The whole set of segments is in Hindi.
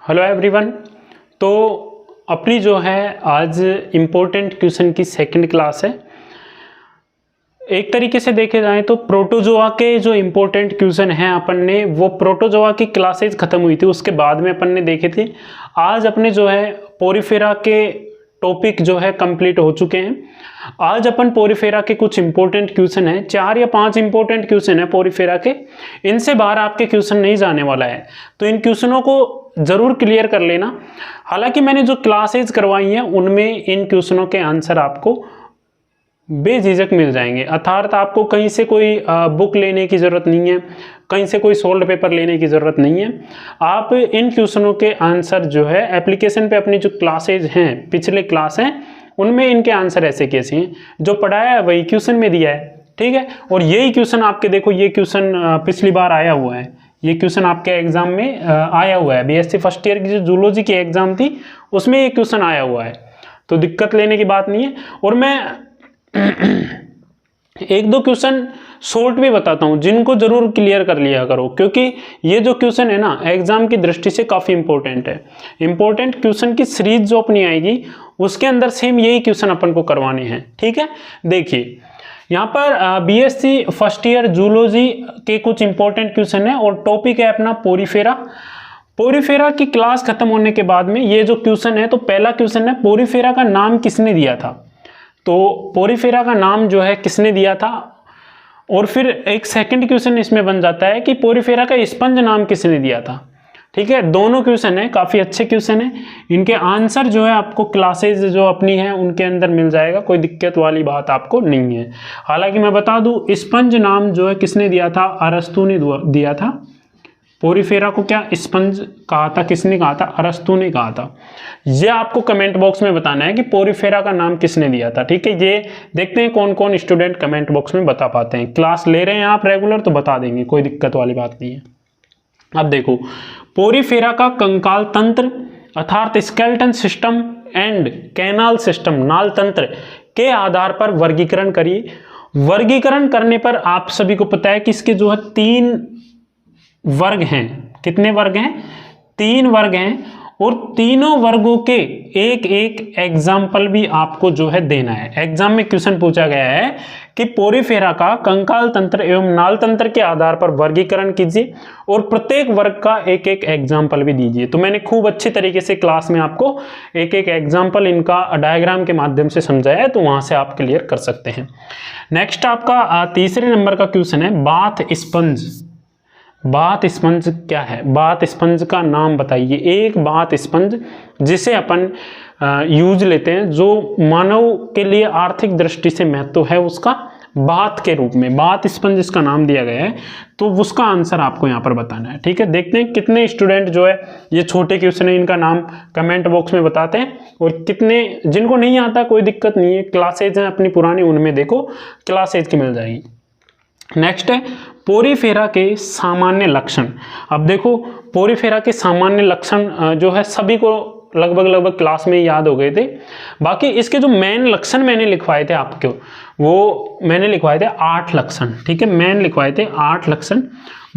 Hello everyone. तो अपनी जो है आज इम्पोर्टेंट क्वेश्चन की सेकंड क्लास है। एक तरीके से देखे जाए तो प्रोटोजोआ के जो इम्पोर्टेंट क्वेश्चन हैं अपन ने वो प्रोटोजोआ की क्लासेज खत्म हुई थी उसके बाद में अपन ने देखे थे। आज अपने जो है पोरिफेरा के टॉपिक जो है कंप्लीट हो चुके हैं। आज अपन पोरिफेरा के कुछ इंपॉर्टेंट क्वेश्चन है, 4 या 5 इंपॉर्टेंट क्वेश्चन है पोरिफेरा के, इनसे बाहर आपके क्वेश्चन नहीं जाने वाला है। तो इन क्वेश्चनों को जरूर क्लियर कर लेना। हालांकि मैंने जो क्लासेज करवाई हैं उनमें इन क्वेश्चनों के आंसर आपको बेझिझक मिल जाएंगे, अर्थात आपको कहीं से कोई बुक लेने की ज़रूरत नहीं है, कहीं से कोई सोल्ड पेपर लेने की ज़रूरत नहीं है। आप इन क्वेश्चनों के आंसर जो है एप्लीकेशन पे अपनी जो क्लासेज हैं, पिछले क्लास हैं, उनमें इनके आंसर ऐसे कैसे हैं, जो पढ़ाया है वही क्वेश्चन में दिया है, ठीक है। और यही क्वेश्चन आपके देखो, ये क्वेश्चन पिछली बार आया हुआ है, ये क्वेश्चन आपके एग्जाम में आया हुआ है। बीएससी फर्स्ट ईयर की जो जूलॉजी की एग्जाम थी उसमें ये क्वेश्चन आया हुआ है, तो दिक्कत लेने की बात नहीं है। और मैं एक दो क्वेश्चन शॉर्ट भी बताता हूं जिनको जरूर क्लियर कर लिया करो, क्योंकि ये जो क्वेश्चन है ना एग्जाम की दृष्टि से काफी इंपॉर्टेंट है। इंपॉर्टेंट क्वेश्चन की सीरीज जो अपनी आएगी उसके अंदर सेम यही क्वेश्चन अपन को करवाने हैं, ठीक है। देखिए यहाँ पर बीएससी फर्स्ट ईयर जूलॉजी के कुछ इंपॉर्टेंट क्वेश्चन है और टॉपिक है अपना पोरिफेरा। पोरिफेरा की क्लास खत्म होने के बाद में ये जो क्वेश्चन है, तो पहला क्वेश्चन है पोरिफेरा का नाम किसने दिया था। तो पोरिफेरा का नाम जो है किसने दिया था, और फिर एक सेकंड क्वेश्चन इसमें बन जाता है कि पोरिफेरा का स्पंज नाम किसने दिया था, ठीक है। दोनों क्वेश्चन है, काफी अच्छे क्वेश्चन है, इनके आंसर जो है आपको क्लासेज जो अपनी है उनके अंदर मिल जाएगा, कोई दिक्कत वाली बात आपको नहीं है। हालांकि मैं बता दूं स्पंज नाम जो है किसने दिया था, अरस्तु ने दिया था। पोरिफेरा को क्या स्पंज कहा था, किसने कहा था, अरस्तु ने कहा था। ये आपको कमेंट बॉक्स में बताना है कि पोरिफेरा का नाम किसने दिया था, ठीक है। ये देखते हैं कौन कौन स्टूडेंट कमेंट बॉक्स में बता पाते हैं। क्लास ले रहे हैं आप रेगुलर तो बता देंगे, कोई दिक्कत वाली बात नहीं है। अब देखो पोरिफेरा का कंकाल तंत्र अर्थात skeleton system and canal system नाल तंत्र के आधार पर वर्गीकरण करिए। वर्गीकरण करने पर आप सभी को पता है कि इसके जो है 3 वर्ग हैं। कितने वर्ग हैं, 3 वर्ग हैं, और तीनों वर्गों के एक एक एग्जाम्पल भी आपको जो है देना है। एग्जाम में क्वेश्चन पूछा गया है कि पोरिफेरा का कंकाल तंत्र एवं नाल तंत्र के आधार पर वर्गीकरण कीजिए और प्रत्येक वर्ग का एक एक एग्जाम्पल भी दीजिए। तो मैंने खूब अच्छे तरीके से क्लास में आपको एक एक एग्जाम्पल इनका डायग्राम के माध्यम से समझाया है, तो वहां से आप क्लियर कर सकते हैं। नेक्स्ट आपका तीसरे नंबर का क्वेश्चन है बाथ स्पंज। बाथ स्पंज क्या है, बाथ स्पंज का नाम बताइए। एक बाथ स्पंज जिसे अपन यूज लेते हैं, जो मानव के लिए आर्थिक दृष्टि से महत्व है उसका, बाथ के रूप में बाथ स्पंज इसका नाम दिया गया है, तो उसका आंसर आपको यहाँ पर बताना है, ठीक है। देखते हैं कितने स्टूडेंट जो है ये छोटे क्वेश्चन है इनका नाम कमेंट बॉक्स में बताते हैं, और कितने जिनको नहीं आता कोई दिक्कत नहीं है, क्लासेज हैं अपनी पुरानी उनमें देखो क्लासेज की मिल जाएगी। नेक्स्ट है पोरिफेरा के सामान्य लक्षण। अब देखो पोरिफेरा के सामान्य लक्षण जो है सभी को लगभग क्लास में याद हो गए थे। बाकी इसके जो मेन लक्षण मैंने लिखवाए थे आपको, वो मैंने लिखवाए थे 8 लक्षण, ठीक है। मैंने लिखवाए थे 8 लक्षण।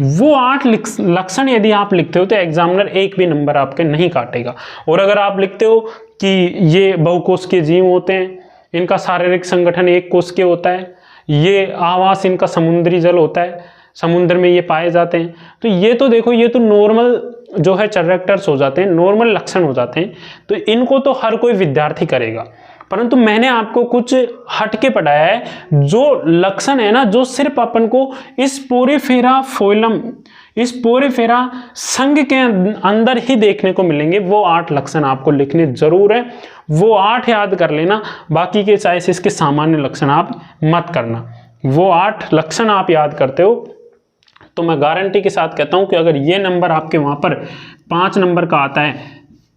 वो 8 लक्षण यदि आप लिखते हो तो एग्जामिनर एक भी नंबर आपके नहीं काटेगा। और अगर आप लिखते हो कि ये बहुकोशिकीय जीव होते हैं, इनका शारीरिक संगठन एक कोशिकीय होता है, ये आवास इनका समुद्री जल होता है, समुद्र में ये पाए जाते हैं, तो ये तो देखो ये तो नॉर्मल जो है कैरेक्टर्स हो जाते हैं, नॉर्मल लक्षण हो जाते हैं, तो इनको तो हर कोई विद्यार्थी करेगा। परंतु मैंने आपको कुछ हटके पढ़ाया है जो लक्षण है ना, जो सिर्फ अपन को इस पोरिफेरा फोइलम, इस पोरिफेरा संघ के अंदर ही देखने को मिलेंगे। वो 8 लक्षण आपको लिखने जरूर है, वो 8 याद कर लेना, बाकी के चॉइसेस के सामान्य लक्षण आप मत करना। वो 8 लक्षण आप याद करते हो तो मैं गारंटी के साथ कहता हूं कि अगर ये नंबर आपके वहां पर 5 नंबर का आता है,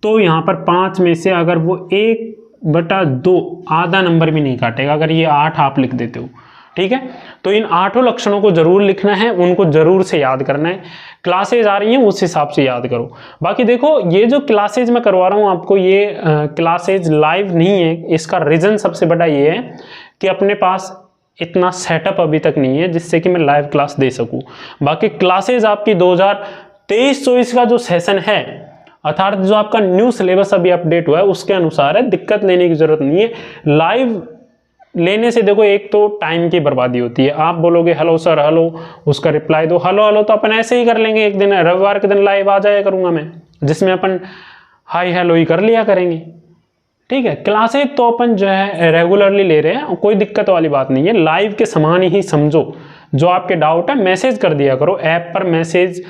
तो यहाँ पर 5 में से अगर वो 1/2 आधा नंबर भी नहीं काटेगा, अगर ये 8 आप लिख देते हो, ठीक है। तो इन 8 लक्षणों को जरूर लिखना है, उनको जरूर से याद करना है। क्लासेज आ रही हैं उस हिसाब से याद करो। बाकी देखो ये जो क्लासेज मैं करवा रहा हूँ आपको, ये क्लासेज लाइव नहीं है। इसका रीजन सबसे बड़ा ये है कि अपने पास इतना सेटअप अभी तक नहीं है जिससे कि मैं लाइव क्लास दे सकूं। बाकी क्लासेज आपकी 2023-24 का जो सेशन है अर्थात जो आपका न्यू सिलेबस अभी अपडेट हुआ है उसके अनुसार है, दिक्कत लेने की जरूरत नहीं है। लाइव लेने से देखो एक तो टाइम की बर्बादी होती है, आप बोलोगे हेलो सर हेलो, उसका रिप्लाई दो हेलो हेलो, तो अपन ऐसे ही कर लेंगे। एक दिन रविवार के दिन लाइव आ जाया करूंगा मैं, जिसमें अपन हाई हेलो ही कर लिया करेंगे, ठीक है। क्लासेज तो अपन जो है रेगुलरली ले रहे हैं, कोई दिक्कत वाली बात नहीं है, लाइव के समान ही समझो। जो आपके डाउट है मैसेज कर दिया करो, ऐप पर मैसेज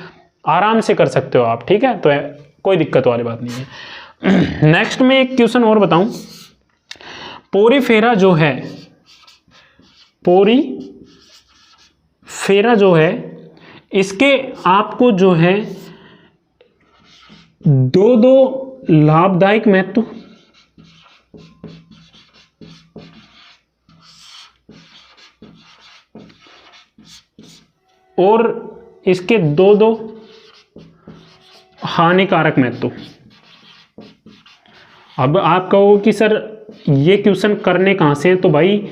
आराम से कर सकते हो आप, ठीक है, तो कोई दिक्कत वाली बात नहीं है। नेक्स्ट में एक क्वेश्चन और बताऊं, पोरीफेरा जो है, पोरीफेरा जो है, इसके आपको जो है दो लाभदायक महत्व और इसके दो हानिकारक महत्व। अब आप कहोगे कि सर ये क्वेश्चन करने कहां से हैं, तो भाई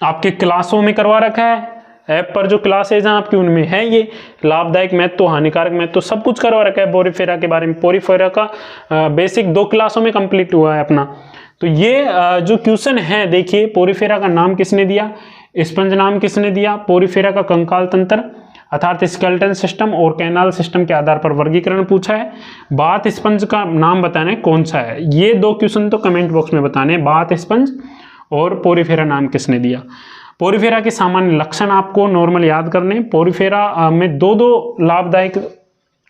आपके क्लासों में करवा रखा है, ऐप पर जो क्लासेज हैं आपकी उनमें है ये लाभदायक महत्व, हानिकारक महत्व, सब कुछ करवा रखा है पोरीफेरा के बारे में। पोरीफेरा का बेसिक 2 क्लासों में कंप्लीट हुआ है अपना। तो ये जो क्वेश्चन है देखिए, पोरीफेरा का नाम किसने दिया, स्पंज नाम किसने दिया, पोरीफेरा का कंकाल तंत्र अर्थात स्केलेटन सिस्टम और कैनाल सिस्टम के आधार पर वर्गीकरण पूछा है, बाथ स्पंज का नाम बताना है कौन सा है। ये 2 क्वेश्चन तो कमेंट बॉक्स में बताने हैं, बाथ स्पंज और पोरीफेरा नाम किसने दिया। पोरीफेरा के सामान्य लक्षण आपको नॉर्मल याद करने, पोरीफेरा में 2 लाभदायक,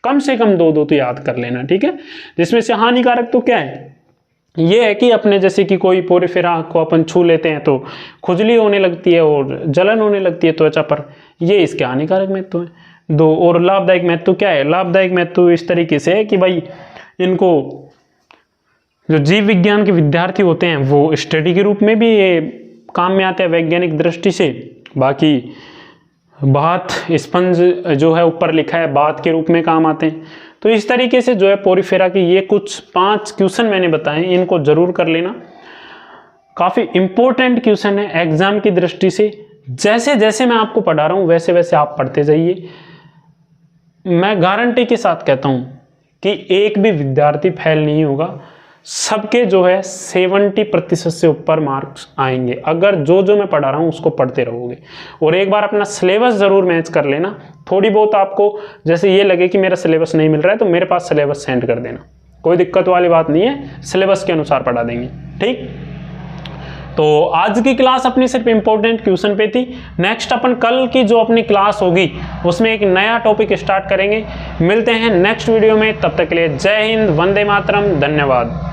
कम से कम 2 तो याद कर लेना, ठीक है। जिसमें से हानिकारक तो क्या है, ये है कि अपने जैसे कि कोई पोरीफेरा को अपन छू लेते हैं तो खुजली होने लगती है और जलन होने लगती है त्वचा पर, ये इसके हानिकारक महत्व है 2। और लाभदायक महत्व क्या है, लाभदायक महत्व इस तरीके से है कि भाई इनको जो जीव विज्ञान के विद्यार्थी होते हैं वो स्टडी के रूप में भी ये काम में आते हैं वैज्ञानिक दृष्टि से। बाकी बाथ स्पंज जो है ऊपर लिखा है बाथ के रूप में काम आते हैं। तो इस तरीके से जो है पोरीफेरा की ये कुछ 5 क्वेश्चन मैंने बताए, इनको जरूर कर लेना, काफी इंपॉर्टेंट क्वेश्चन है एग्जाम की दृष्टि से। जैसे जैसे मैं आपको पढ़ा रहा हूं वैसे वैसे आप पढ़ते जाइए। मैं गारंटी के साथ कहता हूं कि एक भी विद्यार्थी फेल नहीं होगा, सबके जो है 70% से ऊपर मार्क्स आएंगे अगर जो मैं पढ़ा रहा हूँ उसको पढ़ते रहोगे। और एक बार अपना सिलेबस ज़रूर मैच कर लेना। थोड़ी बहुत आपको जैसे ये लगे कि मेरा सिलेबस नहीं मिल रहा है तो मेरे पास सिलेबस सेंड कर देना, कोई दिक्कत वाली बात नहीं है, सिलेबस के अनुसार पढ़ा देंगे, ठीक। तो आज की क्लास अपनी सिर्फ इंपॉर्टेंट क्वेश्चन पे थी। नेक्स्ट अपन कल की जो अपनी क्लास होगी उसमें एक नया टॉपिक स्टार्ट करेंगे। मिलते हैं नेक्स्ट वीडियो में, तब तक के लिए जय हिंद, वंदे मातरम, धन्यवाद।